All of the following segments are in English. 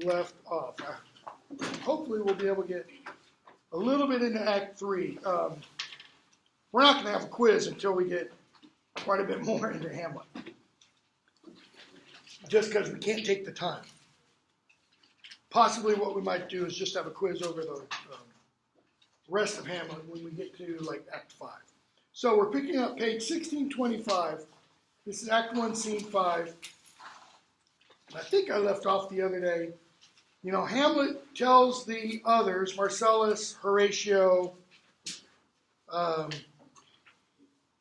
left off. Hopefully we'll be able to get a little bit into Act 3. We're not going to have a quiz until we get quite a bit more into Hamlet. Just because we can't take the time. Possibly what we might do is just have a quiz over the rest of Hamlet when we get to like Act 5. So we're picking up page 1625. This is Act 1, Scene 5. I think I left off the other day. You know, Hamlet tells the others, Marcellus, Horatio,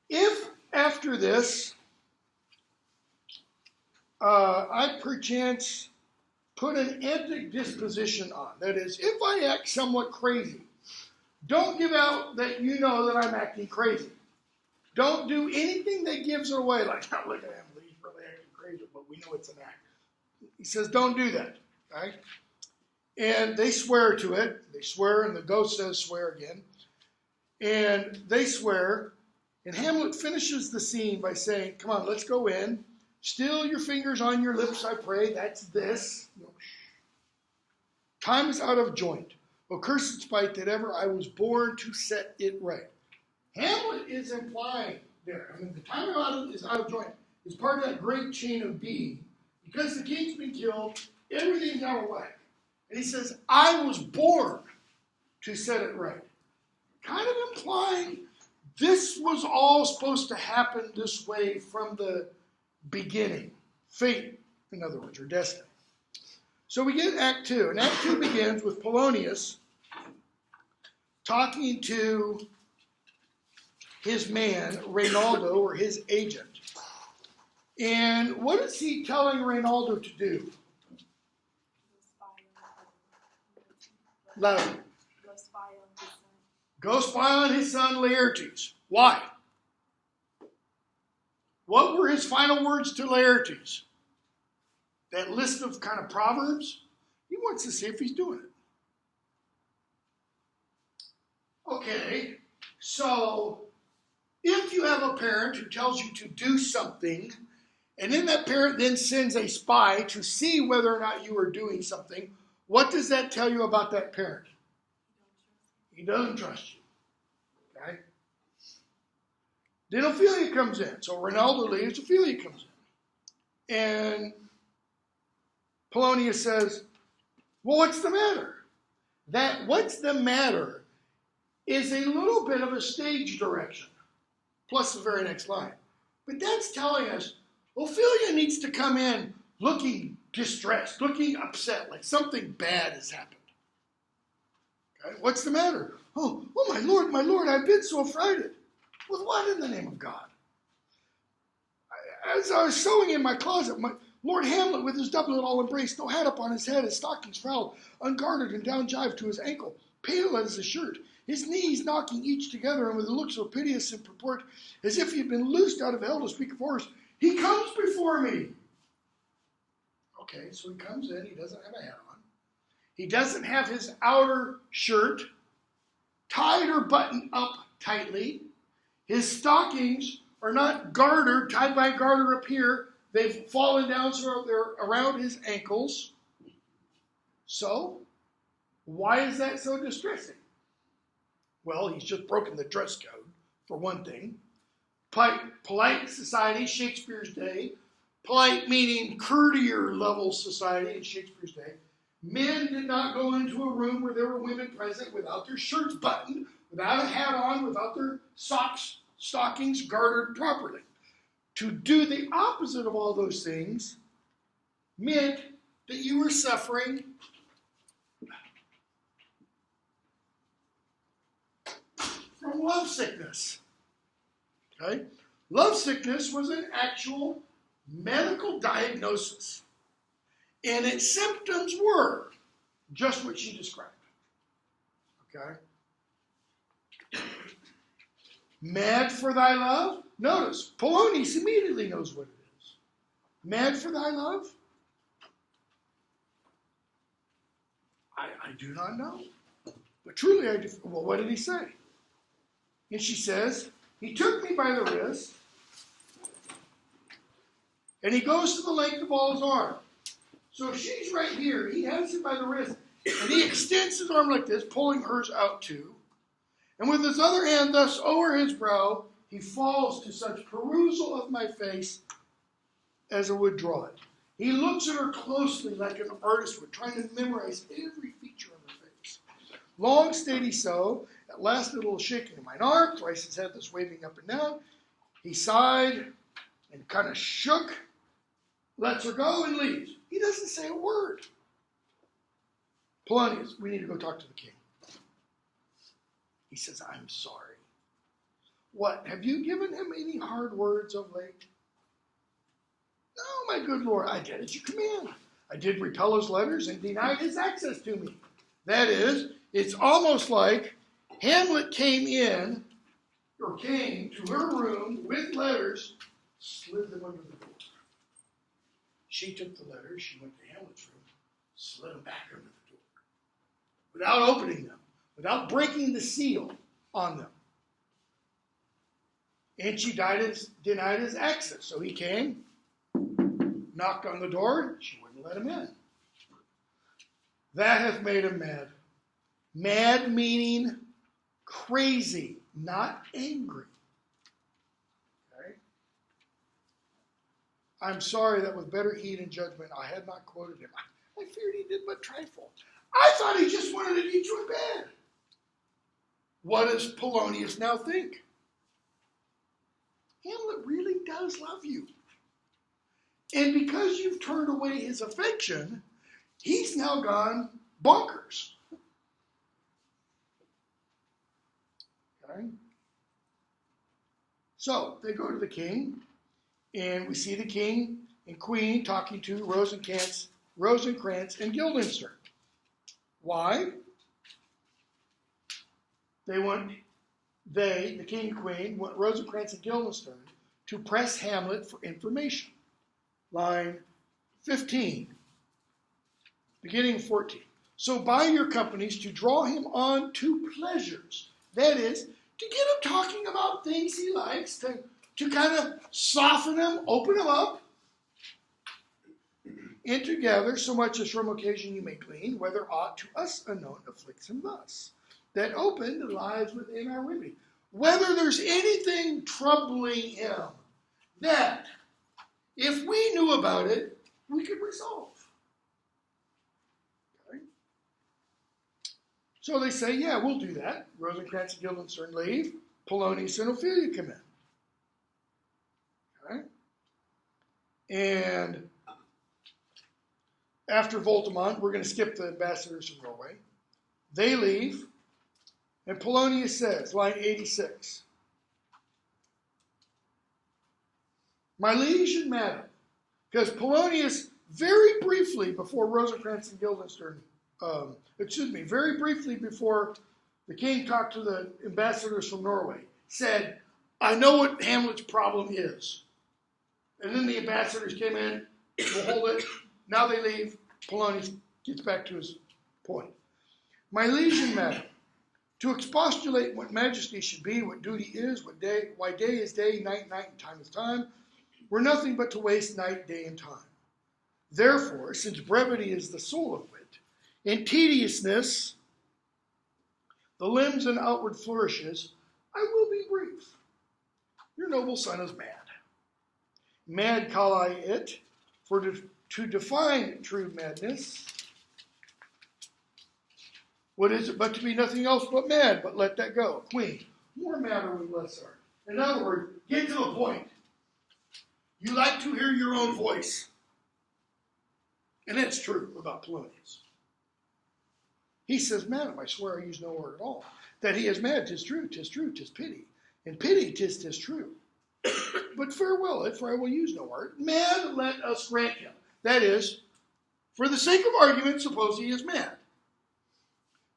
if after this I perchance put an antic disposition on, that is, if I act somewhat crazy, don't give out that you know that I'm acting crazy. Don't do anything that gives it away, like, oh, look at him, he's really acting crazy, but we know it's an act. He says, don't do that, okay? And they swear to it. They swear, and the ghost says swear again. And they swear, and Hamlet finishes the scene by saying, come on, let's go in. Still your fingers on your lips, I pray. That's this. Time is out of joint. O cursed spite that ever I was born to set it right. Hamlet is implying there, I mean, the time is out of joint is part of that great chain of being. Because the king's been killed, everything's out of whack. And he says, I was born to set it right. Kind of implying this was all supposed to happen this way from the beginning. Fate, in other words, or destiny. So we get Act 2. And Act 2 begins with Polonius talking to his man, Reynaldo, or his agent. And what is he telling Reynaldo to do? Louder. Go spy on his son Laertes. Why? What were his final words to Laertes? That list of kind of proverbs? He wants to see if he's doing it. Okay, so if you have a parent who tells you to do something, and then that parent then sends a spy to see whether or not you are doing something, what does that tell you about that parent? He doesn't trust you. Okay? Then Ophelia comes in. So Reynaldo leaves, Ophelia comes in. And Polonius says, well, what's the matter? That what's the matter is a little bit of a stage direction, plus the very next line. But that's telling us Ophelia needs to come in looking distressed, looking upset, like something bad has happened. Okay, what's the matter? Oh, my Lord, I've been so affrighted. With what in the name of God? As I was sewing in my closet, my Lord Hamlet with his doublet all embraced, no hat upon his head, his stockings fouled, ungartered and down jived to his ankle, pale as a shirt, his knees knocking each together, and with a look so piteous in purport, as if he had been loosed out of hell to speak of horrors, he comes before me. Okay, so he comes in, he doesn't have a hat on. He doesn't have his outer shirt tied or buttoned up tightly. His stockings are not gartered, tied by a garter up here. They've fallen down so they're around his ankles. So, why is that so distressing? Well, he's just broken the dress code, for one thing. Polite society, Shakespeare's day. Polite meaning courtier level society in Shakespeare's day. Men did not go into a room where there were women present without their shirts buttoned, without a hat on, without their stockings gartered properly. To do the opposite of all those things meant that you were suffering from lovesickness. Okay? Lovesickness was an actual medical diagnosis. And its symptoms were just what she described. Okay? Mad for thy love? Notice, Polonius immediately knows what it is. Mad for thy love? I do not know. But truly I do. Well, what did he say? And she says, he took me by the wrist, and he goes to the length of all his arm. So she's right here. He has her by the wrist. And he extends his arm like this, pulling hers out too. And with his other hand thus over his brow, he falls to such perusal of my face as I would draw it. He looks at her closely like an artist would, trying to memorize every feature of her face. Long stayed he so, at last a little shaking of mine arm, twice his head thus waving up and down. He sighed and kind of shook, lets her go, and leaves. He doesn't say a word. Polonius, we need to go talk to the king. He says, I'm sorry. What, have you given him any hard words of late? No, my good lord, I did as you command. I did repel his letters and denied his access to me. That is, it's almost like Hamlet came to her room with letters, slid them under the door. She took the letters, she went to Hamlet's room, slid them back under the door, without opening them, without breaking the seal on them. And she denied his access. So he came, knocked on the door, she wouldn't let him in. That hath made him mad. Mad meaning crazy, not angry. Okay? I'm sorry that with better heed and judgment I had not quoted him. I feared he did but trifle. I thought he just wanted to get you in bed. What does Polonius now think? Hamlet really does love you. And because you've turned away his affection, he's now gone bonkers. Okay? So they go to the king, and we see the king and queen talking to Rosencrantz and Guildenstern. Why? The king and queen, want Rosencrantz and Guildenstern to press Hamlet for information. Line 15, beginning 14. So by your companies to draw him on to pleasures. That is, to get him talking about things he likes, to kind of soften him, open him up, and together, so much as from occasion you may glean, whether aught to us unknown afflicts him thus, that open lies within our remedy. Whether there's anything troubling him that, if we knew about it, we could resolve. Okay? So they say, yeah, we'll do that. Rosencrantz and Guildenstern leave. Polonius and Ophelia come in. Okay? And after Voltimand, we're going to skip the ambassadors from Norway. They leave. And Polonius says, line 86, my liege and madam, because Polonius very briefly before Rosencrantz and Guildenstern, very briefly before the king talked to the ambassadors from Norway, said, I know what Hamlet's problem is. And then the ambassadors came in, we'll hold it, now they leave, Polonius gets back to his point. My liege and madam, to expostulate what majesty should be, what duty is, why day is day, night, and time is time, were nothing but to waste night, day, and time. Therefore, since brevity is the soul of wit, and tediousness, the limbs and outward flourishes, I will be brief. Your noble son is mad. Mad call I it, for to define true madness, what is it but to be nothing else but mad? But let that go. Queen, more matter with less art. In other words, get to the point. You like to hear your own voice. And that's true about Polonius. He says, madam, I swear I use no word at all. That he is mad, 'tis true, 'tis pity. And pity, 'tis true. But farewell it, for I will use no word. Mad, let us grant him. That is, for the sake of argument, suppose he is mad.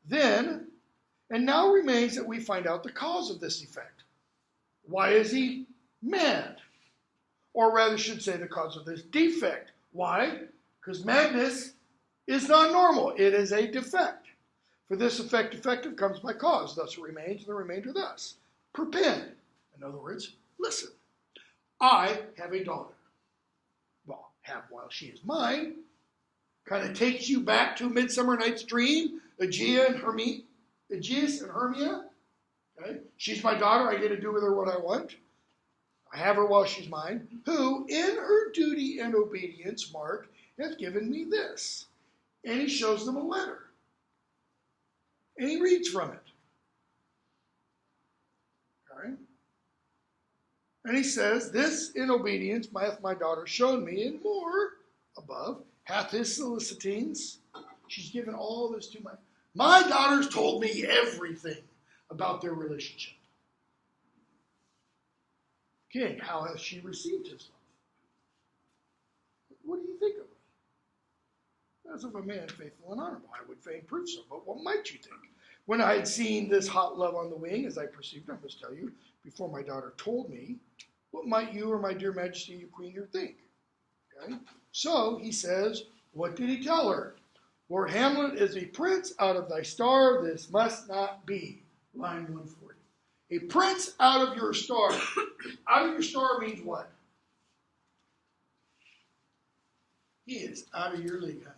Then, and now remains that we find out the cause of this effect. Why is he mad? Or rather should say the cause of this defect. Why? Because madness is not normal. It is a defect. For this effect defective comes by cause. Thus it remains, and the remainder thus. Perpend. In other words, listen. I have a daughter. Well, have while she is mine. Kind of takes you back to Midsummer Night's Dream, Aegeus and Hermia. Okay? She's my daughter. I get to do with her what I want. I have her while she's mine. Who, in her duty and obedience, Mark, hath given me this. And he shows them a letter. And he reads from it. All right? And he says, this in obedience hath my daughter shown me, and more above hath his solicitings. She's given all this to my daughter's told me everything about their relationship. King, how has she received his love? What do you think of it? As of a man faithful and honorable, I would fain prove so. But what might you think? When I had seen this hot love on the wing, as I perceived, I must tell you, before my daughter told me, what might you or my dear majesty, your queen here, think? Okay? So he says, what did he tell her? Lord Hamlet is a prince out of thy star. This must not be. Line 140. A prince out of your star. Out of your star means what? He is out of your league, honey.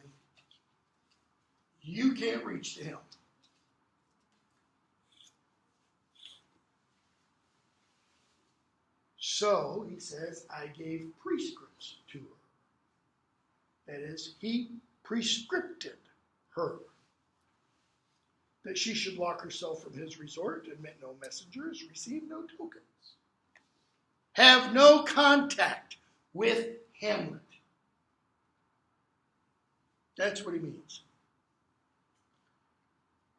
You can't reach to him. So, he says, I gave prescripts to her. That is, he prescripted her that she should lock herself from his resort, admit no messengers, receive no tokens, have no contact with Hamlet. That's what he means.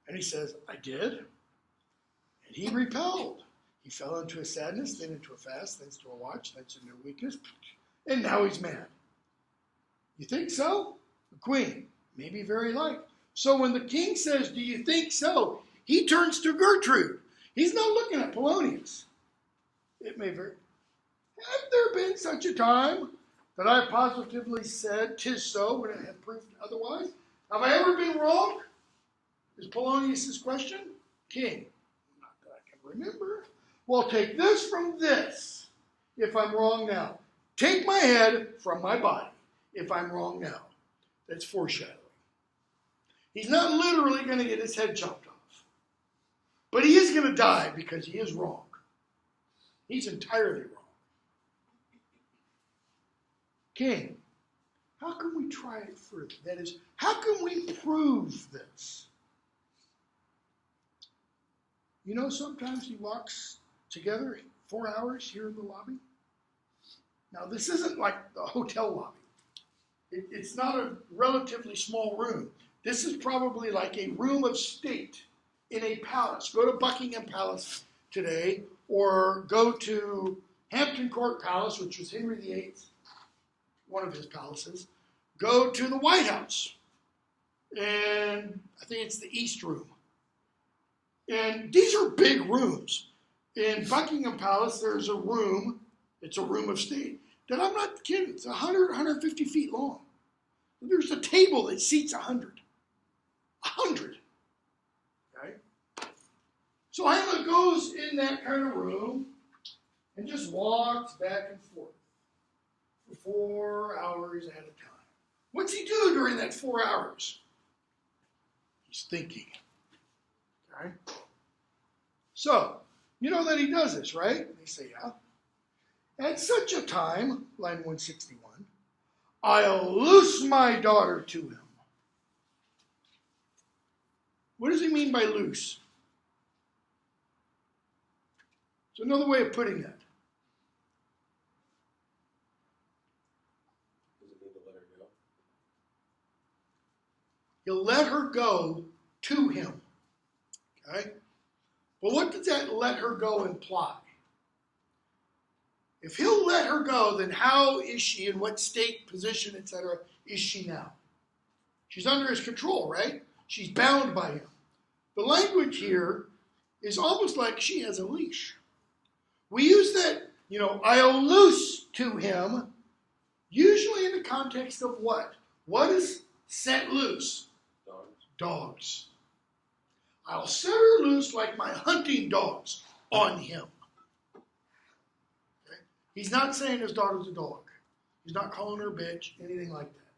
And he says, I did. And he repelled. He fell into a sadness, then into a fast, then into a watch, then into a weakness. And now he's mad. You think so? The queen, maybe very like. So when the king says, do you think so? He turns to Gertrude. He's not looking at Polonius. It may very. Have there been such a time that I positively said, 'tis so, when it had proved otherwise? Have I ever been wrong? Is Polonius' question? King, not that I can remember. Well, take this from this, if I'm wrong now. Take my head from my body, if I'm wrong now. That's foreshadowing. He's not literally going to get his head chopped off. But he is going to die because he is wrong. He's entirely wrong. King, how can we try it further? That is, how can we prove this? You know, sometimes he walks together 4 hours here in the lobby. Now, this isn't like the hotel lobby. It's not a relatively small room. This is probably like a room of state in a palace. Go to Buckingham Palace today, or go to Hampton Court Palace, which was Henry VIII, one of his palaces. Go to the White House, and I think it's the East Room. And these are big rooms. In Buckingham Palace, there's a room, it's a room of state, that I'm not kidding, it's 100, 150 feet long. There's a table that seats 100. 100. Okay? So Hamlet goes in that kind of room and just walks back and forth for 4 hours at a time. What's he do during that 4 hours? He's thinking. Okay? So, you know that he does this, right? They say, yeah. At such a time, line 161, I'll loose my daughter to him. What does he mean by loose? It's another way of putting that. Does it mean to let her go? He'll let her go to him. Okay? But what does that let her go imply? If he'll let her go, then how is she, in what state, position, etc., is she now? She's under his control, right? She's bound by him. The language here is almost like she has a leash. We use that, I'll loose to him, usually in the context of what? What is set loose? Dogs. I'll set her loose like my hunting dogs on him. Okay? He's not saying his daughter's a dog. He's not calling her a bitch, anything like that.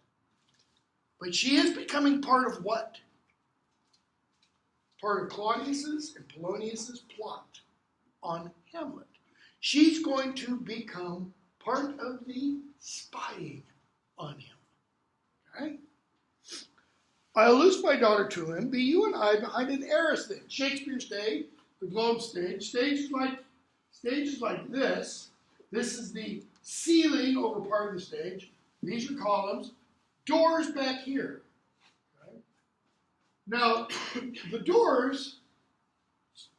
But she is becoming part of what? Part of Claudius's and Polonius's plot on Hamlet. She's going to become part of the spying on him. Okay? I'll loose my daughter to him. Be you and I behind an arras then. Shakespeare's day, the Globe stage. Stage is like this. This is the ceiling over part of the stage. These are columns. Doors back here. Okay? Now, the doors,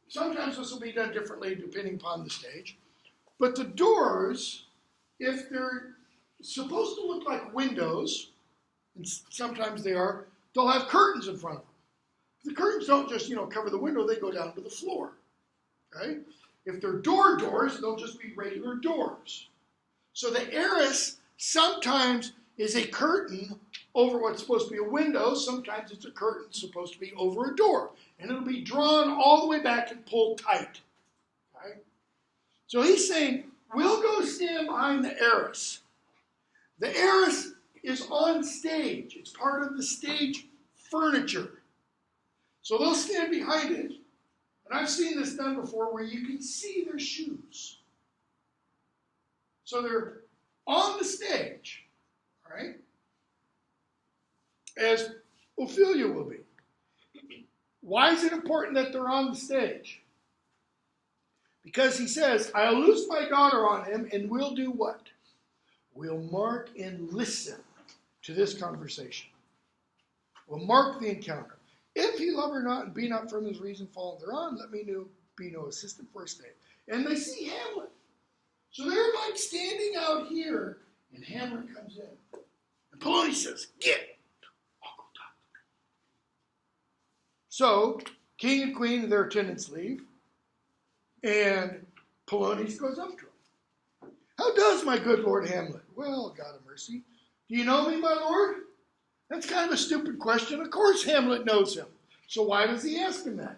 sometimes this will be done differently depending upon the stage. But the doors, if they're supposed to look like windows, and sometimes they are, they'll have curtains in front of them. The curtains don't just, cover the window, they go down to the floor. Okay? If they're doors, they'll just be regular doors. So the arras sometimes is a curtain over what's supposed to be a window. Sometimes it's a curtain supposed to be over a door. And it'll be drawn all the way back and pulled tight. Okay? So he's saying, we'll go stand behind the arras. The arras is on stage. It's part of the stage furniture. So they'll stand behind it. And I've seen this done before where you can see their shoes. So they're on the stage, all right, as Ophelia will be. Why is it important that they're on the stage? Because he says, I'll loose my daughter on him, and we'll do what? We'll mark and listen to this conversation. We'll mark the encounter. If he love her not and be not from his reason fallen thereon, let me be no assistant for a stay. And they see Hamlet. So they're like standing out here, and Hamlet comes in. And Polonius says, get. I'll go talk to her. So, king and queen and their attendants leave, and Polonius goes up to him. How does my good Lord Hamlet? Well, God of mercy. Do you know me, my lord? That's kind of a stupid question. Of course Hamlet knows him. So why does he ask him that?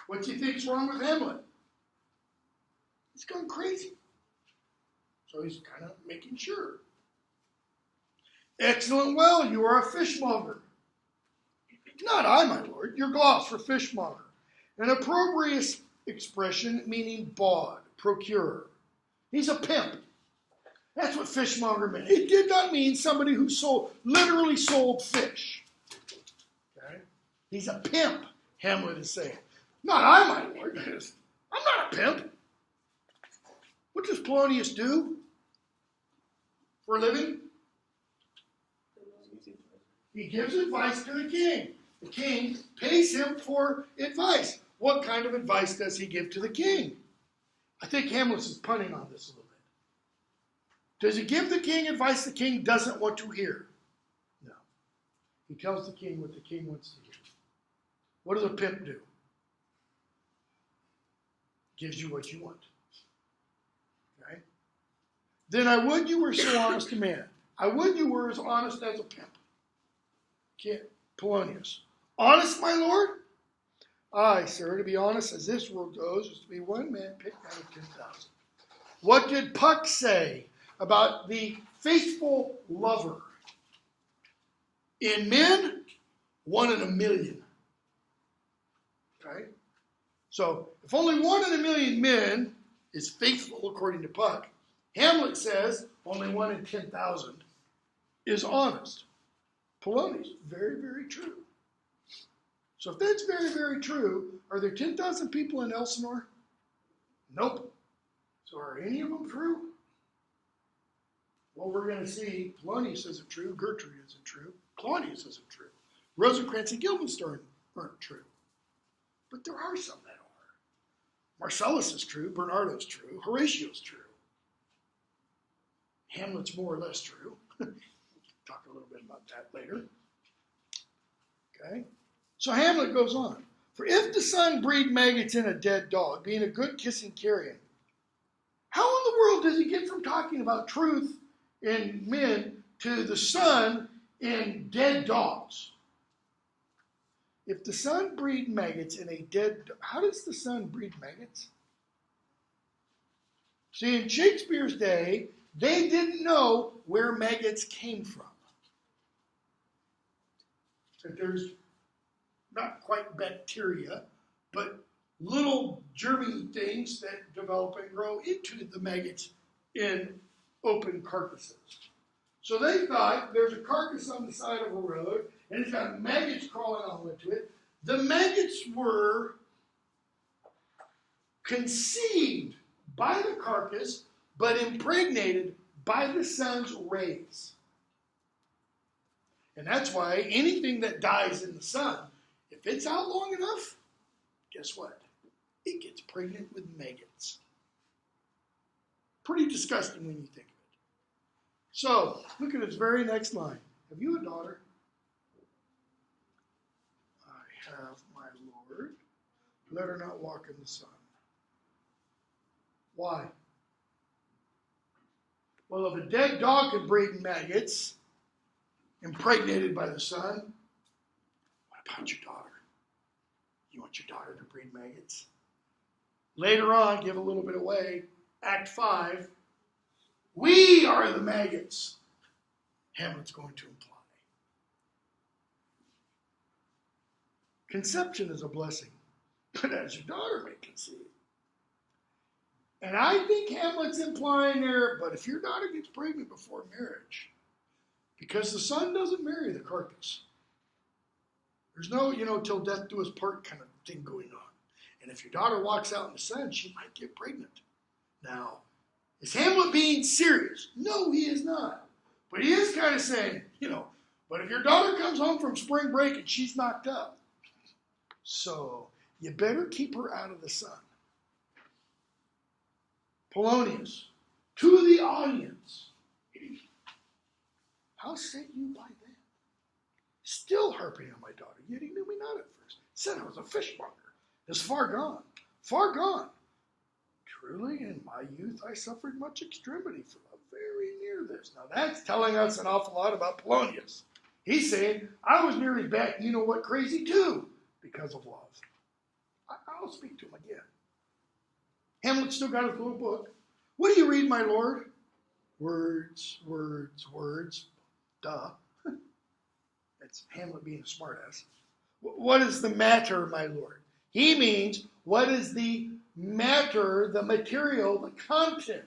What do you think's wrong with Hamlet? He's gone crazy. So he's kind of making sure. Excellent well, you are a fishmonger. Not I, my lord. Your gloss for fishmonger. An opprobrious expression meaning bawd, procurer. He's a pimp. That's what fishmonger meant. It did not mean somebody who literally sold fish. Okay? He's a pimp, Hamlet is saying. Not I, my lord. I'm not a pimp. What does Polonius do for a living? He gives advice to the king. The king pays him for advice. What kind of advice does he give to the king? I think Hamlet is punning on this a little bit. Does he give the king advice the king doesn't want to hear? No. He tells the king what the king wants to hear. What does a pimp do? Gives you what you want. Okay? Then I would you were so honest a man. I would you were as honest as a pimp. Polonius. Honest, my lord? Aye, sir, to be honest as this world goes is to be one man picked out of 10,000. What did Puck say about the faithful lover? In men, 1 in a million. Okay? So, if only 1 in a million men is faithful, according to Puck, Hamlet says only 1 in 10,000 is honest. Polonius, very, very true. So if that's very, very true, are there 10,000 people in Elsinore? Nope. So are any of them true? Well, we're going to see Polonius isn't true, Gertrude isn't true, Claudius isn't true, Rosencrantz and Guildenstern aren't true. But there are some that are. Marcellus is true, Bernardo's true, Horatio's true. Hamlet's more or less true. Talk a little bit about that later. Okay? So Hamlet goes on. For if the sun breed maggots in a dead dog, being a good kissing carrion, how in the world does he get from talking about truth in men to the sun in dead dogs? If the sun breed maggots in a dead dog, how does the sun breed maggots? See, in Shakespeare's day, They didn't know where maggots came from. That there's not quite bacteria, but little germy things that develop and grow into the maggots in open carcasses. So they thought there's a carcass on the side of a road, and it's got maggots crawling all into it. The maggots were conceived by the carcass, but impregnated by the sun's rays. And that's why anything that dies in the sun, if it's out long enough, guess what? It gets pregnant with maggots. Pretty disgusting when you think of it. So, look at this very next line. Have you a daughter? I have, my Lord. Let her not walk in the sun. Why? Well, if a dead dog can breed maggots, impregnated by the sun, what about your daughter? You want your daughter to breed maggots? Later on, give a little bit away, Act 5, we are the maggots, Hamlet's going to imply. Conception is a blessing, but as your daughter may conceive. And I think Hamlet's implying there, but if your daughter gets pregnant before marriage, because the son doesn't marry the carcass. There's no, till death do us part kind of thing going on. And if your daughter walks out in the sun, she might get pregnant. Now, is Hamlet being serious? No, he is not. But he is kind of saying, but if your daughter comes home from spring break and she's knocked up, so you better keep her out of the sun. Polonius, to the audience, how sent you by them? Still harping on my daughter, yet he knew me not at first. Said I was a fishmonger. Is far gone, far gone. Truly, in my youth I suffered much extremity for love, very near this. Now that's telling us an awful lot about Polonius. He's saying, I was nearly back, crazy too, because of love. I'll speak to him again. Hamlet still got his little book. What do you read, my lord? Words, words, words. Duh. That's Hamlet being a smartass. What is the matter, my lord? He means, what is the matter, the material, the content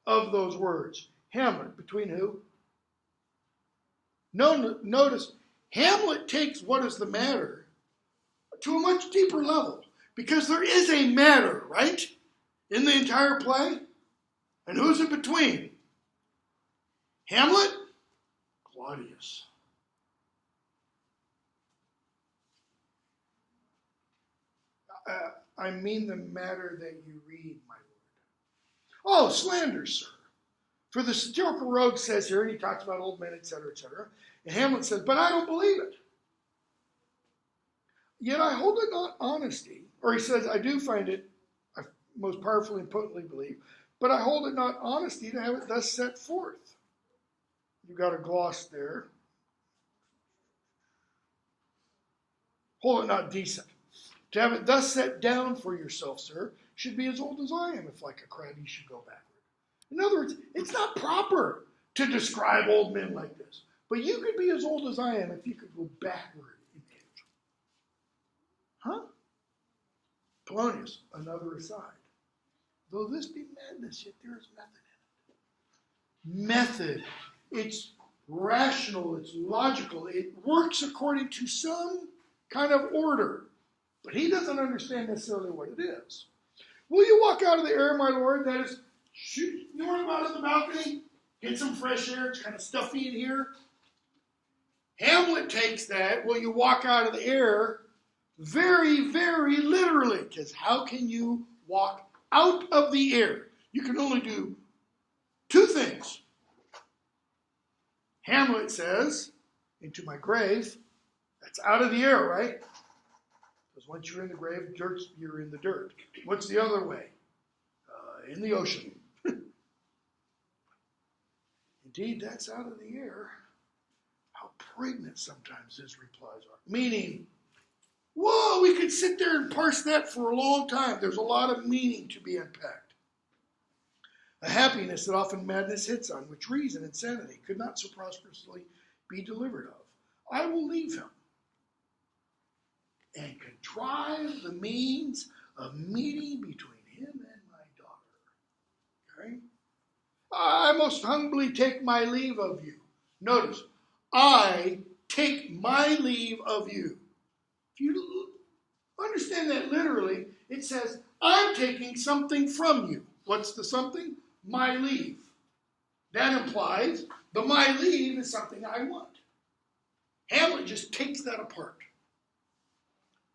of those words? Hamlet, between who? No, notice, Hamlet takes what is the matter to a much deeper level. Because there is a matter, right? In the entire play. And who's it between? Hamlet? Claudius. I mean the matter that you read, my lord. Oh, slander, sir. For the satirical rogue says here, and he talks about old men, etc., etc. And Hamlet says, but I don't believe it. Yet I hold it not honesty. Or he says, I do find it, I most powerfully and potently believe, but I hold it not honesty to have it thus set forth. You've got a gloss there. Hold it not decent. To have it thus set down for yourself, sir, should be as old as I am, if like a crab you should go backward. In other words, it's not proper to describe old men like this. But you could be as old as I am if you could go backward in age. Huh? Polonius, another aside. Though this be madness, yet there is method in it. Method. It's rational, it's logical, it works according to some kind of order. But he doesn't understand necessarily what it is. Will you walk out of the air, my lord? That is, you want to go out on the balcony? Get some fresh air. It's kind of stuffy in here. Hamlet takes that, will you walk out of the air, very, very literally. Because how can you walk out of the air? You can only do two things. Hamlet says, into my grave. That's out of the air, right? Because once you're in the grave, you're in the dirt. What's the other way? In the ocean. Indeed, that's out of the air. How pregnant sometimes his replies are. Meaning, whoa, we could sit there and parse that for a long time. There's a lot of meaning to be unpacked. a happiness that often madness hits on, which reason and sanity could not so prosperously be delivered of. I will leave him and contrive the means of meeting between him and my daughter. Okay? I most humbly take my leave of you. Notice, I take my leave of you. If you understand that literally, it says, I'm taking something from you. What's the something? My leave. That implies the my leave is something I want. Hamlet just takes that apart.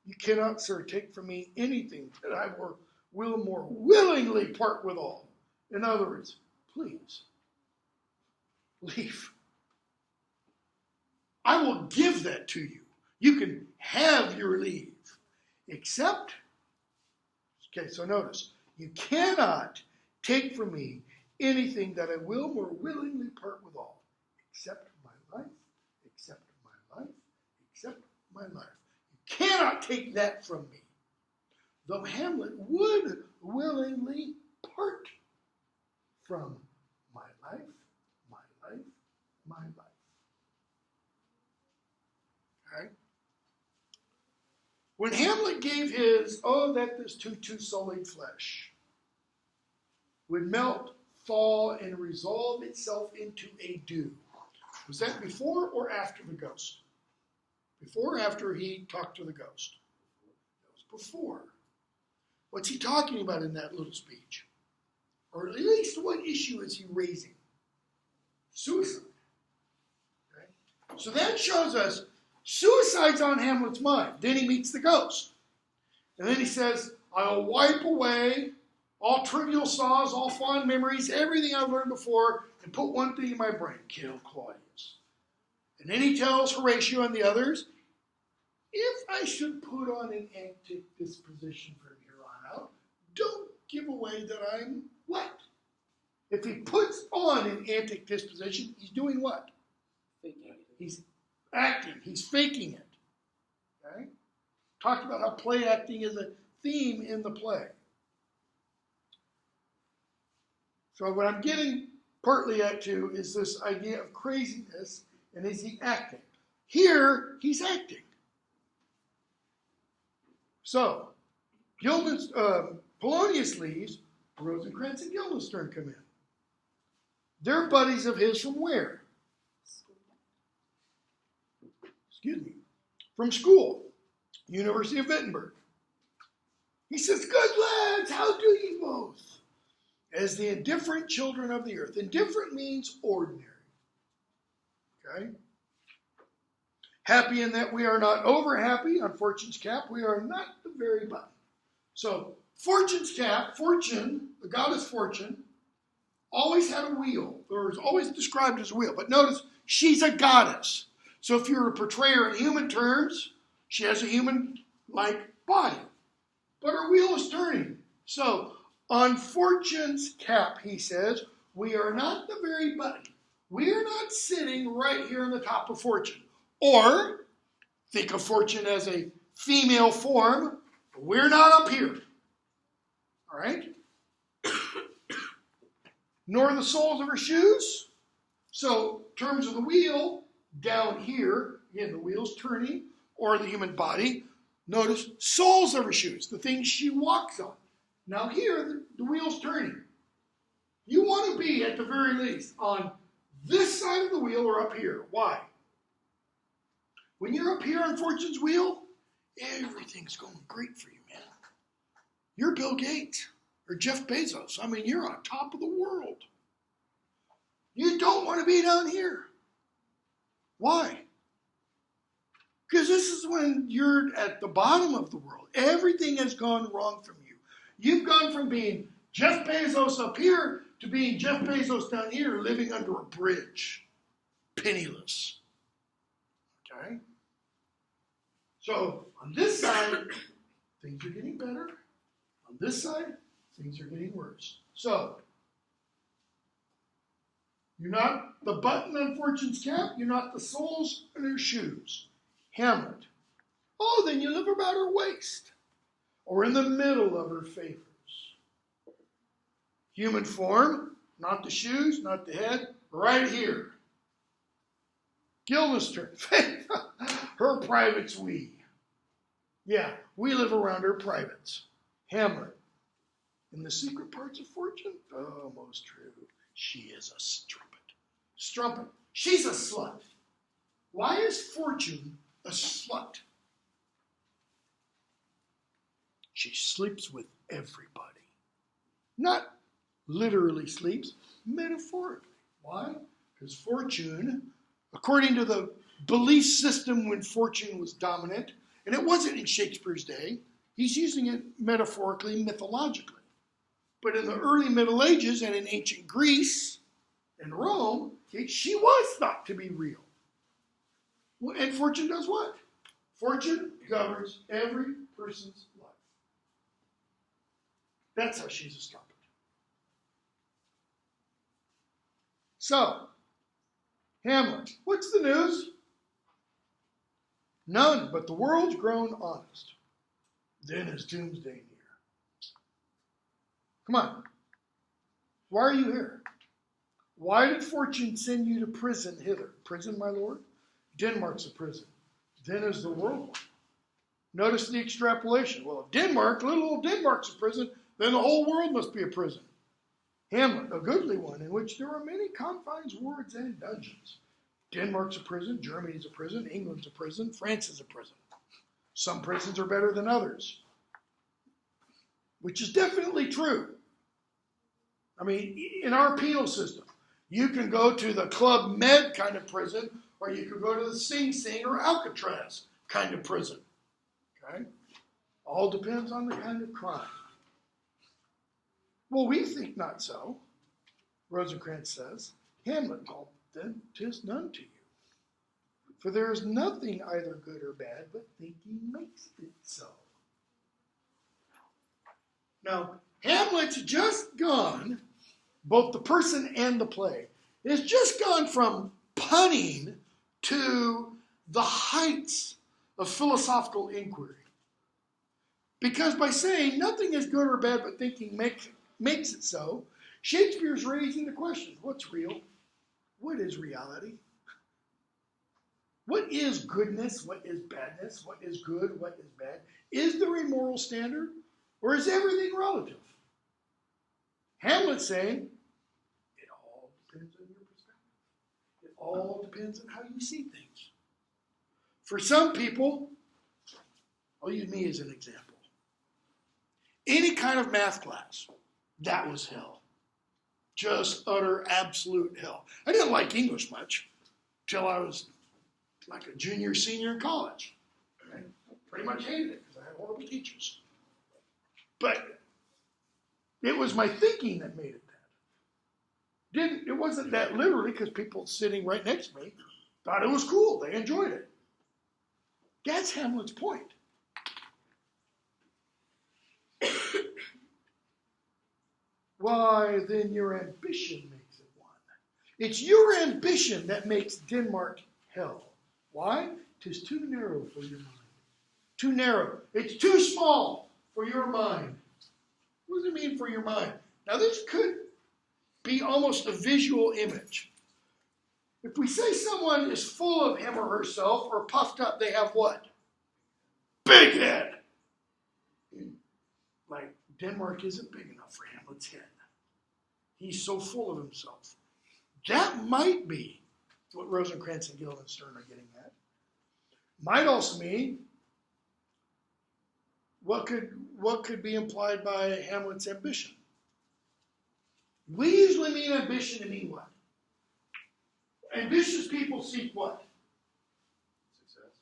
You cannot, sir, take from me anything that I will more willingly part withal. In other words, please, leave. I will give that to you. You can have your leave. Except, okay, so notice, you cannot take from me anything that I will more willingly part withal, except my life, except my life, except my life. You cannot take that from me. Though Hamlet would willingly part from my life, my life, my life. Okay? When Hamlet gave his, oh, that this too sullied flesh would melt, thaw, and resolve itself into a dew. Was that before or after the ghost? Before or after he talked to the ghost? That was before. What's he talking about in that little speech? Or at least what issue is he raising? Suicide. Okay? So that shows us suicide's on Hamlet's mind. Then he meets the ghost. And then he says, I'll wipe away all trivial saws, all fond memories, everything I've learned before, and put one thing in my brain, kill Claudius. And then he tells Horatio and the others, if I should put on an antic disposition from here on out, don't give away that I'm what? If he puts on an antic disposition, he's doing what? He's acting. He's faking it. Okay? Talked about how play acting is a theme in the play. So what I'm getting partly at too is this idea of craziness, and is he acting? Here, he's acting. So, Polonius leaves, Rosencrantz and Guildenstern come in. They're buddies of his from where? Excuse me. From school. University of Wittenberg. He says, good lads, how do ye both? As the indifferent children of the earth. Indifferent means ordinary. Okay? Happy in that we are not over happy on Fortune's cap. We are not the very bottom. So, Fortune's cap, Fortune, the goddess Fortune, always had a wheel, or is always described as a wheel. But notice, she's a goddess. So if you're a portrayer in human terms, she has a human-like body. But her wheel is turning. So, on Fortune's cap, he says, we are not the very button. We are not sitting right here on the top of Fortune. Or, think of Fortune as a female form. We're not up here. All right? Nor the soles of her shoes. So, in terms of the wheel, down here, again, the wheel's turning, or the human body. Notice soles of her shoes, the things she walks on. Now here, the wheel's turning. You want to be, at the very least, on this side of the wheel or up here. Why? When you're up here on Fortune's wheel, everything's going great for you, man. You're Bill Gates or Jeff Bezos. I mean, you're on top of the world. You don't want to be down here. Why? Because this is when you're at the bottom of the world. Everything has gone wrong from you. You've gone from being Jeff Bezos up here to being Jeff Bezos down here living under a bridge. Penniless. Okay? So, on this side, things are getting better. On this side, things are getting worse. So, you're not the button on Fortune's cap. You're not the soles on her shoes. Hamlet. Oh, then you live about her waist. Or in the middle of her favors. Human form, not the shoes, not the head, right here. Gilda's turn. Her privates we. Yeah, we live around her privates. Hamlet. In the secret parts of fortune? Oh, most true. She is a strumpet. Strumpet. She's a slut. Why is fortune a slut? She sleeps with everybody. Not literally sleeps, metaphorically. Why? Because fortune, according to the belief system when fortune was dominant, and it wasn't in Shakespeare's day, he's using it metaphorically, mythologically. But in the early Middle Ages and in ancient Greece and Rome, she was thought to be real. And fortune does what? Fortune governs every person's life. That's how she's a strumpet. So, Hamlet, what's the news? None, but the world's grown honest. Then is doomsday near. Come on. Why are you here? Why did fortune send you to prison hither? Prison, my lord? Denmark's a prison. Then is the world one. Notice the extrapolation. Well, if Denmark, little old Denmark's a prison, then the whole world must be a prison. Hamlet, a goodly one, in which there are many confines, wards, and dungeons. Denmark's a prison, Germany's a prison, England's a prison, France is a prison. Some prisons are better than others, which is definitely true. I mean, in our penal system, you can go to the Club Med kind of prison, or you could go to the Sing Sing or Alcatraz kind of prison. Okay? All depends on the kind of crime. Well, we think not so. Rosencrantz says, Hamlet called then 'tis none to you. For there is nothing either good or bad, but thinking makes it so. Now, Hamlet's just gone, both the person and the play, has just gone from punning to the heights of philosophical inquiry. Because by saying nothing is good or bad, but thinking makes it so, Shakespeare's raising the question, what's real? What is reality? What is goodness? What is badness? What is good? What is bad? Is there a moral standard? Or is everything relative? Hamlet's saying, it all depends on your perspective. It all depends on how you see things. For some people, I'll use me as an example. Any kind of math class, that was hell. Just utter, absolute hell. I didn't like English much till I was like a junior, senior in college. I pretty much hated it because I had horrible teachers. But it was my thinking that made it that. It wasn't that literally because people sitting right next to me thought it was cool. They enjoyed it. That's Hamlet's point. Why, then your ambition makes it one. It's your ambition that makes Denmark hell. Why? 'Tis too narrow for your mind. Too narrow. It's too small for your mind. What does it mean for your mind? Now, this could be almost a visual image. If we say someone is full of him or herself or puffed up, they have what? Big head. Like, Denmark isn't big enough for Hamlet's head. He's so full of himself. That might be what Rosencrantz and Guildenstern are getting at. Might also mean what could be implied by Hamlet's ambition. We usually mean ambition to mean what? Ambitious people seek what? Success.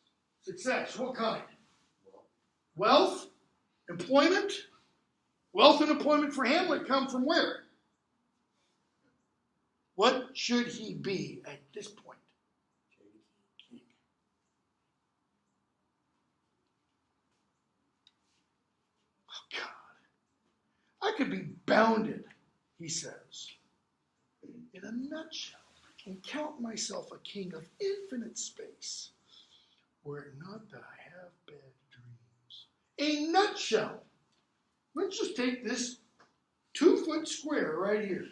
Success. What kind? Wealth? Employment? Wealth and employment for Hamlet come from where? What should he be at this point? King. Oh, God. I could be bounded, he says, in a nutshell, and count myself a king of infinite space, were it not that I have bad dreams. A nutshell. Let's just take this 2-foot square right here.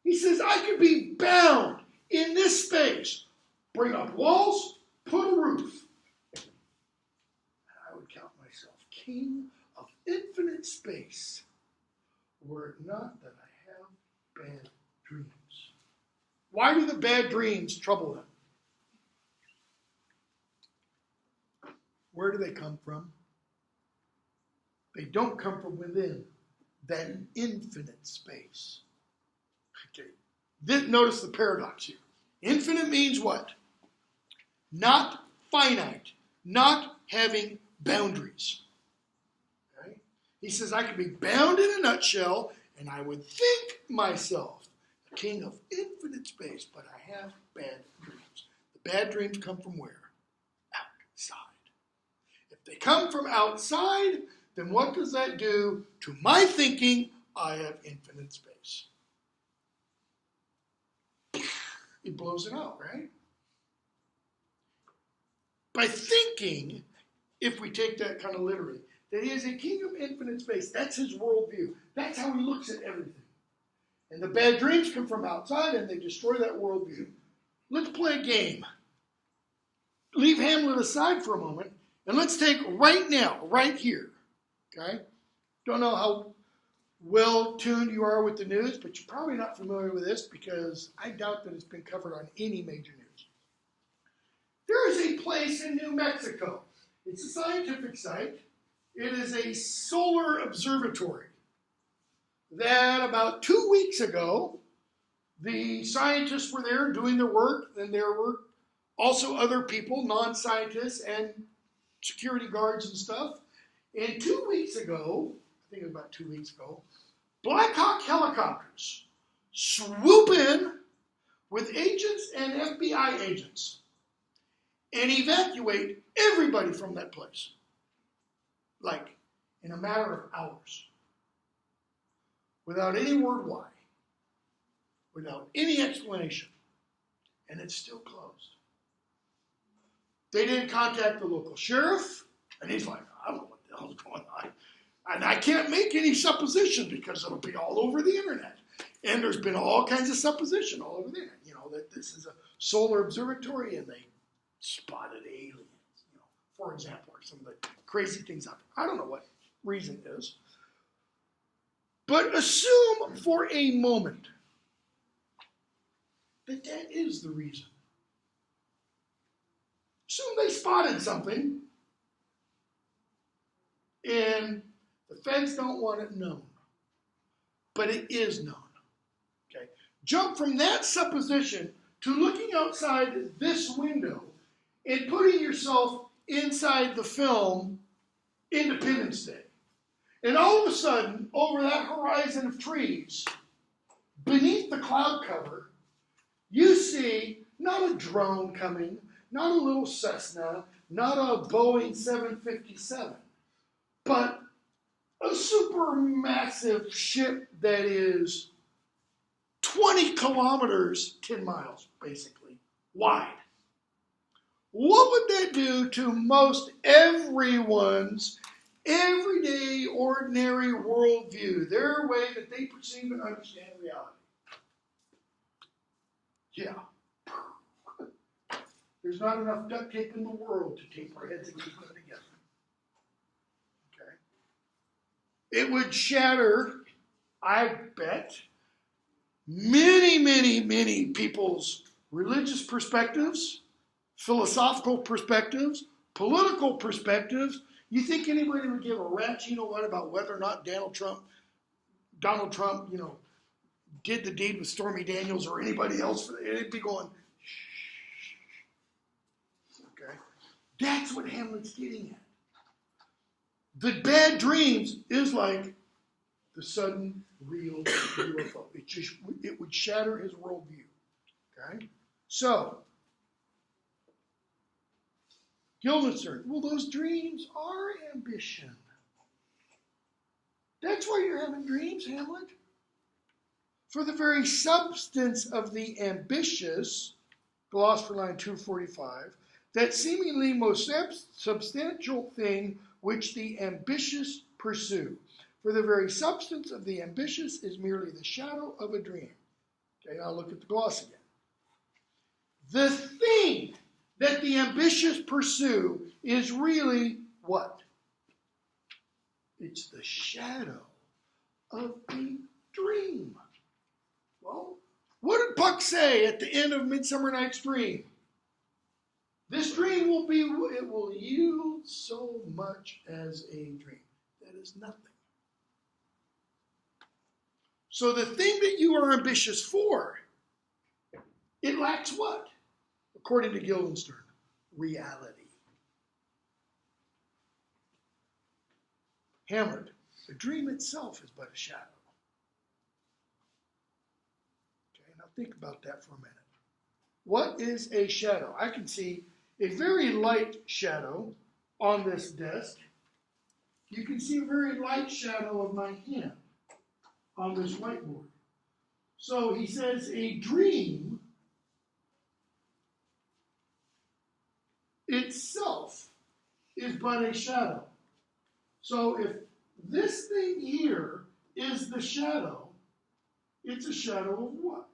He says, I could be bound in this space. Bring up walls, put a roof. And I would count myself king of infinite space, were it not that I have bad dreams. Why do the bad dreams trouble him? Where do they come from? They don't come from within that infinite space. Okay. Notice the paradox here. Infinite means what? Not finite, not having boundaries. Okay? He says, I could be bound in a nutshell, and I would think myself the king of infinite space, but I have bad dreams. The bad dreams come from where? Outside. If they come from outside, then what does that do to my thinking? I have infinite space. It blows it out, right? By thinking, if we take that kind of literally, that he is a king of infinite space. That's his worldview. That's how he looks at everything. And the bad dreams come from outside and they destroy that worldview. Let's play a game. Leave Hamlet aside for a moment and let's take right now, right here. Okay? Don't know how well tuned you are with the news, but you're probably not familiar with this because I doubt that it's been covered on any major news. There is a place in New Mexico. It's a scientific site. It is a solar observatory that about 2 weeks ago, the scientists were there doing their work, and there were also other people, non-scientists and security guards and stuff. And 2 weeks ago, I think it was about 2 weeks ago, Black Hawk helicopters swoop in with agents and FBI agents and evacuate everybody from that place. Like in a matter of hours. Without any word why. Without any explanation. And it's still closed. They didn't contact the local sheriff. And he's like, I don't know what the hell's going on. And I can't make any supposition because it'll be all over the internet. And there's been all kinds of supposition all over the internet. You know, that this is a solar observatory and they spotted aliens, you know, for example, or some of the crazy things out there. I don't know what reason it is. But assume for a moment that that is the reason. Assume they spotted something and the feds don't want it known. But it is known. Okay? Jump from that supposition to looking outside this window and putting yourself inside the film Independence Day. And all of a sudden, over that horizon of trees, beneath the cloud cover, you see not a drone coming, not a little Cessna, not a Boeing 757, but a super massive ship that is 20 kilometers, 10 miles, basically, wide. What would that do to most everyone's everyday, ordinary worldview, their way that they perceive and understand reality? Yeah. There's not enough duct tape in the world to tape our heads and keep them together. Okay? It would shatter, I bet, many, many, many people's religious perspectives, philosophical perspectives, political perspectives. You think anybody would give a rat's you know what about whether or not Donald Trump, you know, did the deed with Stormy Daniels or anybody else? It'd be going, shh. Okay? That's what Hamlet's getting at. The bad dreams is like the sudden real UFO. It would shatter his worldview. Okay? So, Guildenstern, well, those dreams are ambition. That's why you're having dreams, Hamlet. For the very substance of the ambitious, Philosopher line 245, that seemingly most substantial thing which the ambitious pursue. For the very substance of the ambitious is merely the shadow of a dream. Okay, now look at the gloss again. The thing that the ambitious pursue is really what? It's the shadow of a dream. Well, what did Puck say at the end of Midsummer Night's Dream? This dream it will yield so much as a dream. That is nothing. So the thing that you are ambitious for, it lacks what? According to Guildenstern, reality. Hamlet, the dream itself is but a shadow. Okay, now think about that for a minute. What is a shadow? I can see a very light shadow on this desk. You can see a very light shadow of my hand on this whiteboard. So he says a dream itself is but a shadow. So if this thing here is the shadow, it's a shadow of what?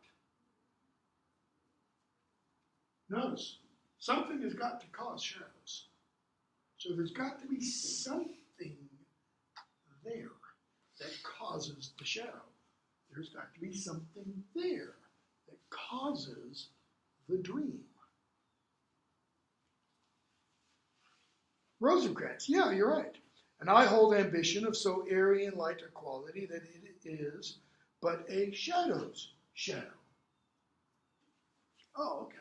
Notice, something has got to cause shadows. So there's got to be something there that causes the shadow. There's got to be something there that causes the dream. Rosencrantz, yeah, you're right. And I hold ambition of so airy and light a quality that it is but a shadow's shadow. Oh, okay.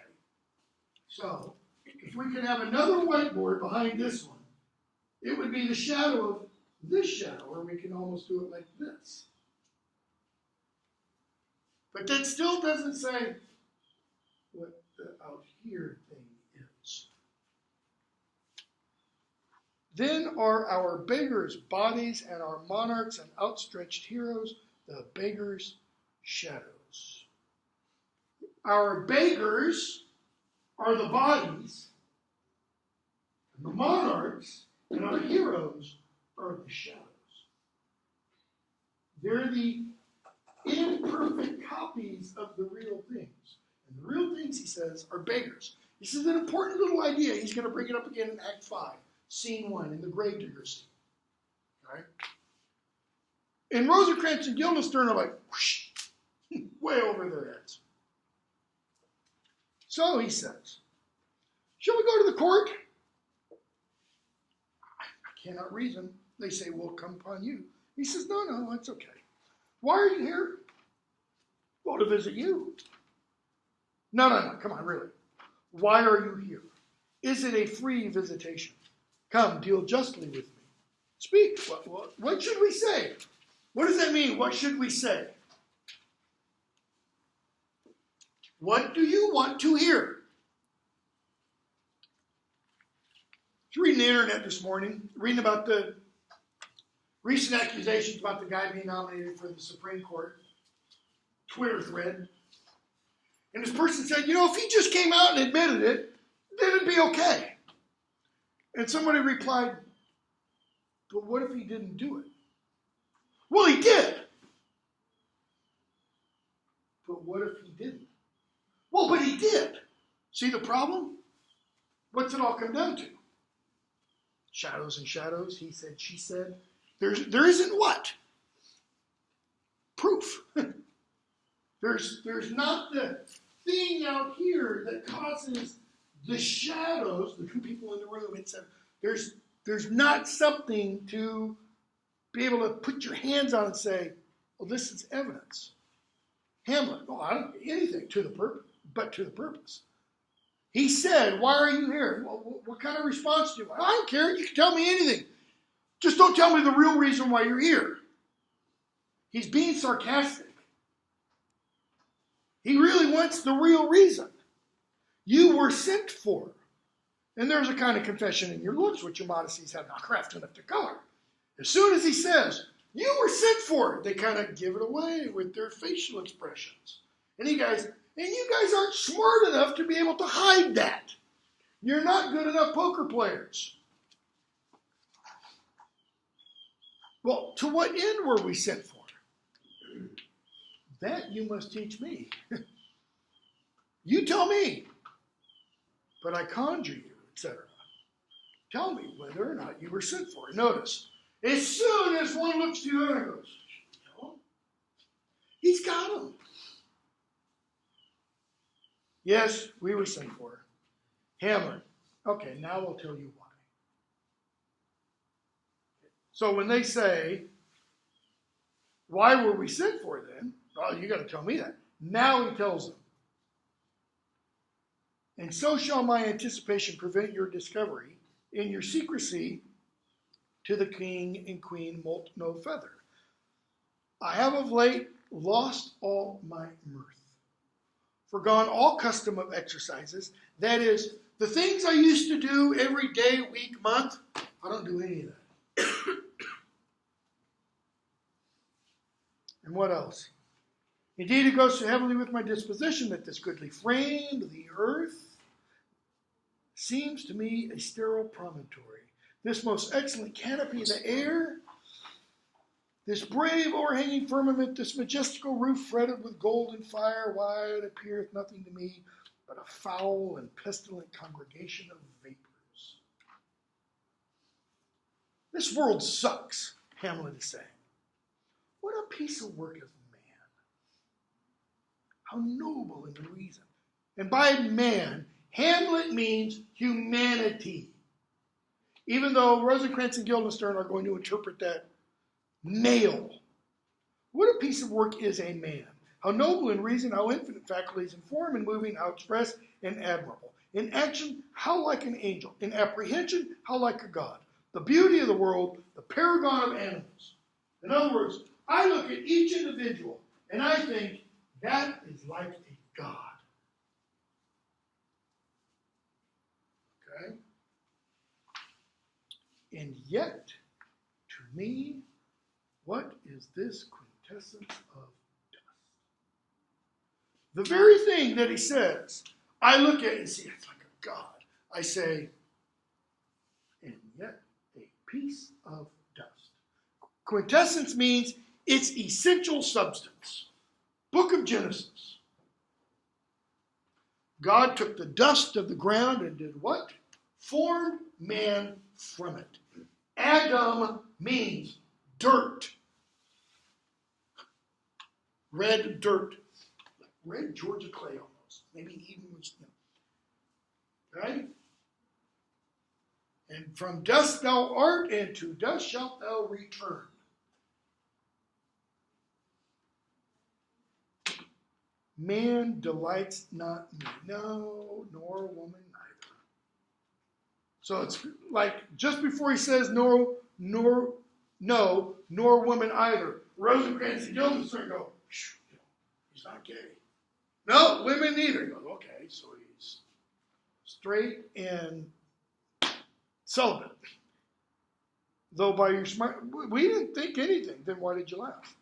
So, if we could have another whiteboard behind this one, it would be the shadow of this shadow, or we can almost do it like this. But that still doesn't say what the out here thing is. Then are our beggars' bodies and our monarchs and outstretched heroes the beggars' shadows. Our beggars are the bodies, and the monarchs and our heroes are the shadows. They're the imperfect copies of the real things. And the real things, he says, are beggars. This is an important little idea. He's going to bring it up again in Act 5, Scene 1, in the gravedigger scene. All right? And Rosencrantz and Guildenstern are like, whoosh, way over their heads. So he says, shall we go to the court? I cannot reason. They say, will come upon you. He says, no, it's okay. Why are you here? Well, to visit you. No, come on, really. Why are you here? Is it a free visitation? Come, deal justly with me. Speak. What should we say? What does that mean? What should we say? What do you want to hear? I was reading the internet this morning, reading about the recent accusations about the guy being nominated for the Supreme Court. Twitter thread. And this person said, if he just came out and admitted it, then it'd be okay. And somebody replied, but what if he didn't do it? Well, he did. But what if he didn't? Well, but he did. See the problem? What's it all come down to? Shadows and shadows, he said, she said. There isn't what? Proof. There's not the thing out here that causes the shadows, the two people in the room, there's not something to be able to put your hands on and say, well, this is evidence. Hamlet, I don't get anything to the purpose. He said, why are you here? Well, what kind of response do you want? I don't care. You can tell me anything. Just don't tell me the real reason why you're here. He's being sarcastic. He really wants the real reason. You were sent for. And there's a kind of confession in your looks which your modesties have not craft enough to color. As soon as he says, you were sent for, they kind of give it away with their facial expressions. And you guys aren't smart enough to be able to hide that. You're not good enough poker players. Well, to what end were we sent for? That you must teach me. You tell me. But I conjure you, etc. Tell me whether or not you were sent for. Notice, as soon as one looks to the other and goes, tell him. He's got him. Yes, we were sent for. Hamlet. Okay, now I'll tell you why. So when they say, why were we sent for then? Well, you got to tell me that. Now he tells them. And so shall my anticipation prevent your discovery in your secrecy to the king and queen moult no feather. I have of late lost all my mirth, forgone all custom of exercises. That is, the things I used to do every day, week, month, I don't do any of that. And what else? Indeed, it goes so heavily with my disposition that this goodly frame of the earth seems to me a sterile promontory. This most excellent canopy of the air, this brave overhanging firmament, this majestical roof fretted with golden fire, why it appeareth nothing to me but a foul and pestilent congregation of vapors. This world sucks, Hamlet is saying. What a piece of work is man. How noble in the reason. And by man, Hamlet means humanity. Even though Rosencrantz and Guildenstern are going to interpret that male. What a piece of work is a man. How noble in reason, how infinite faculties in form and moving, how express and admirable. In action, how like an angel. In apprehension, how like a god. The beauty of the world, the paragon of animals. In other words, I look at each individual and I think that is like a god. Okay? And yet, to me, what is this quintessence of dust? The very thing that he says, I look at it and see it's like a god. I say, and yet a piece of dust. Quintessence means its essential substance. Book of Genesis. God took the dust of the ground and did what? Formed man from it. Adam means dirt. Red dirt. Like red Georgia clay almost. Maybe even with snow. Okay? And from dust thou art, and to dust shalt thou return. Man delights not me. No, nor woman neither. So it's like just before he says no, nor woman either. Rosencrantz and Guildenstern go, he's not gay. No, women neither. He goes, okay, so he's straight and celibate. Though by your smart, we didn't think anything. Then why did you laugh?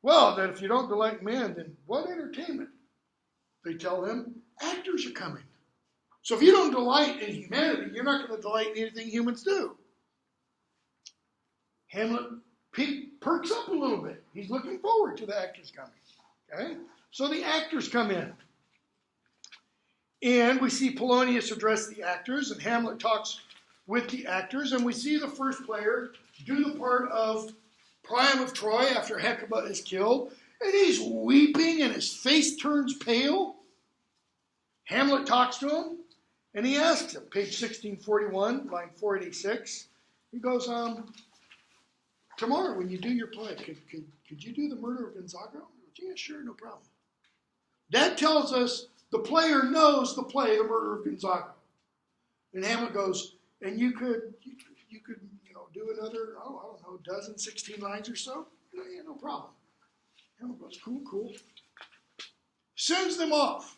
Well, that if you don't delight men, then what entertainment? They tell him, actors are coming. So if you don't delight in humanity, you're not going to delight in anything humans do. Hamlet perks up a little bit. He's looking forward to the actors coming. Okay? So the actors come in. And we see Polonius address the actors, and Hamlet talks with the actors, and we see the first player do the part of Priam of Troy after Hecuba is killed, and he's weeping and his face turns pale. Hamlet talks to him, and he asks him, page 1641, line 486, he goes, tomorrow when you do your play, could you do the murder of Gonzaga? Yeah, sure, no problem. That tells us the player knows the play, the murder of Gonzaga. And Hamlet goes, and you could do another, I don't know, dozen, 16 lines or so? Yeah, no problem. Hamlet goes, cool. Sends them off.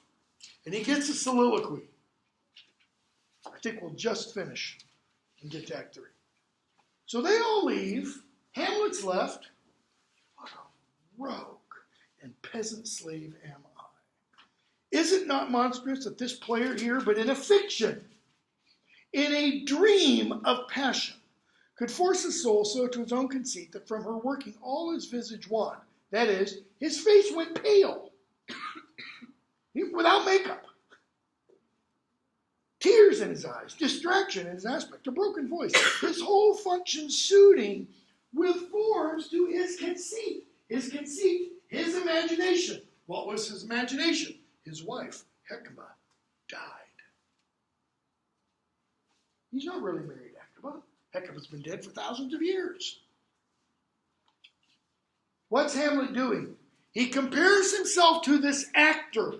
And he gets a soliloquy. I think we'll just finish and get to Act 3. So they all leave. Hamlet's left. What a rogue and peasant slave am I. Is it not monstrous that this player here, but in a fiction, in a dream of passion, could force his soul so to his own conceit that from her working all his visage wan, that is, his face went pale, without makeup. Tears in his eyes, distraction in his aspect, a broken voice, his whole function suiting with forms to his conceit. His conceit, his imagination. What was his imagination? His wife, Hecuba, died. He's not really married to Hecuba. Hecuba's been dead for thousands of years. What's Hamlet doing? He compares himself to this actor.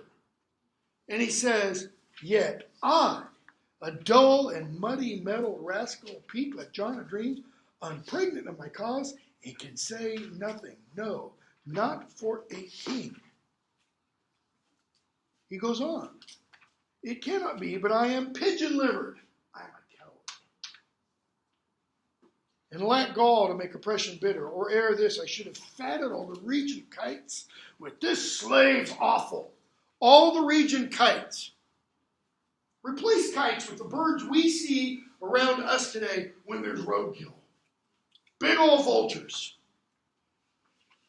And he says, yet I, a dull and muddy metal rascal, peak like John of Dreams, unpregnant of my cause, and can say nothing. No, not for a king. He goes on. It cannot be, but I am pigeon-livered. I am a coward. And lack gall to make oppression bitter. Or ere this, I should have fatted all the region kites with this slave's offal. All the region kites. Replace kites with the birds we see around us today when there's roadkill. Big old vultures.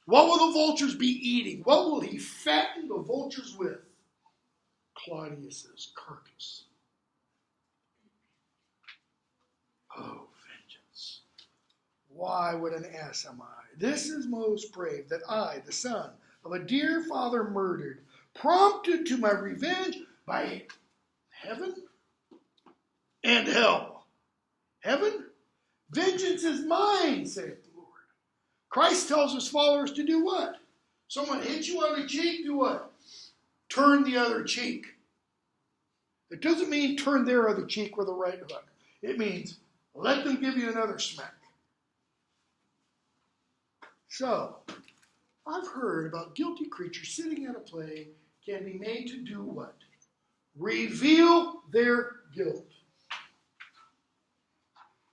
What will the vultures be eating? What will he fatten the vultures with? Claudius's carcass. Oh, vengeance. Why, what an ass am I? This is most brave, that I, the son of a dear father murdered, prompted to my revenge by heaven and hell. Heaven? Vengeance is mine, saith the Lord. Christ tells his followers to do what? Someone hits you on the cheek, do what? Turn the other cheek. It doesn't mean turn their other cheek with a right hook. It means let them give you another smack. So, I've heard about guilty creatures sitting at a play can be made to do what? Reveal their guilt.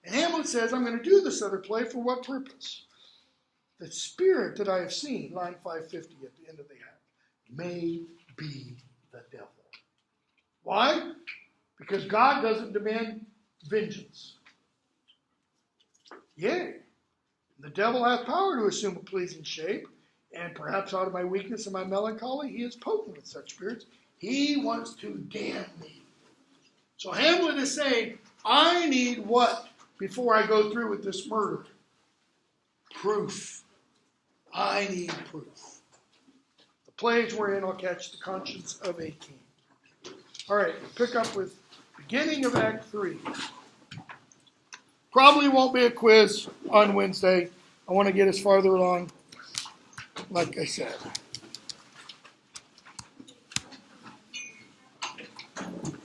And Hamlet says, I'm going to do this other play for what purpose? The spirit that I have seen, line 550 at the end of the act, may be the devil. Why? Because God doesn't demand vengeance. Yea, the devil hath power to assume a pleasing shape, and perhaps out of my weakness and my melancholy, he is potent with such spirits. He wants to damn me. So Hamlet is saying, I need what before I go through with this murder? Proof. I need proof. The plays wherein I'll catch the conscience of a king. All right, we'll pick up with beginning of Act 3. Probably won't be a quiz on Wednesday. I want to get us farther along, like I said.